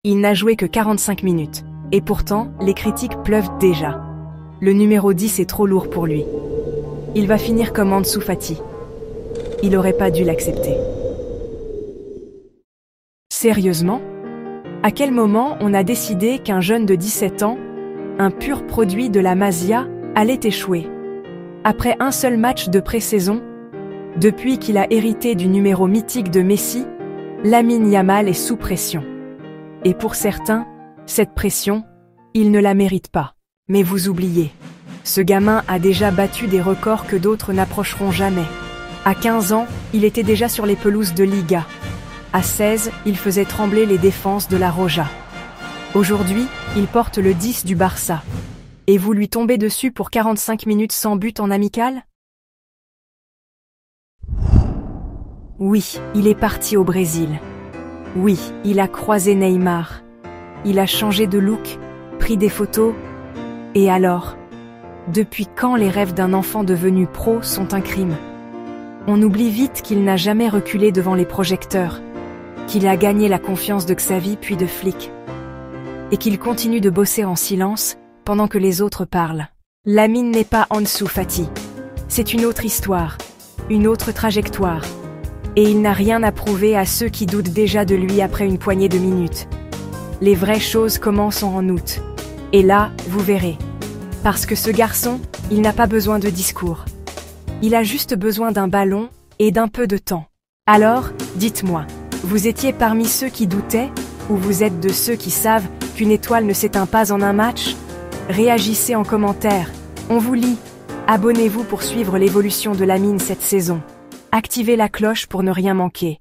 Il n'a joué que 45 minutes. Et pourtant, les critiques pleuvent déjà. Le numéro 10 est trop lourd pour lui. Il va finir comme Ansu Fati. Il n'aurait pas dû l'accepter. Sérieusement? À quel moment on a décidé qu'un jeune de 17 ans, un pur produit de la Masia, allait échouer? Après un seul match de pré-saison, depuis qu'il a hérité du numéro mythique de Messi, Lamine Yamal est sous pression. Et pour certains, cette pression, il ne la mérite pas. Mais vous oubliez, ce gamin a déjà battu des records que d'autres n'approcheront jamais. À 15 ans, il était déjà sur les pelouses de Liga. À 16, il faisait trembler les défenses de la Roja. Aujourd'hui, il porte le 10 du Barça. Et vous lui tombez dessus pour 45 minutes sans but en amical? Oui, il est parti au Brésil. Oui, il a croisé Neymar. Il a changé de look, pris des photos. Et alors? Depuis quand les rêves d'un enfant devenu pro sont un crime? On oublie vite qu'il n'a jamais reculé devant les projecteurs, qu'il a gagné la confiance de Xavi puis de Flick, et qu'il continue de bosser en silence pendant que les autres parlent. Lamine n'est pas Ansu Fati. C'est une autre histoire, une autre trajectoire. Et il n'a rien à prouver à ceux qui doutent déjà de lui après une poignée de minutes. Les vraies choses commencent en août. Et là, vous verrez. Parce que ce garçon, il n'a pas besoin de discours. Il a juste besoin d'un ballon et d'un peu de temps. Alors, dites-moi, vous étiez parmi ceux qui doutaient, ou vous êtes de ceux qui savent qu'une étoile ne s'éteint pas en un match? Réagissez en commentaire, on vous lit. Abonnez-vous pour suivre l'évolution de Lamine cette saison. Activez la cloche pour ne rien manquer.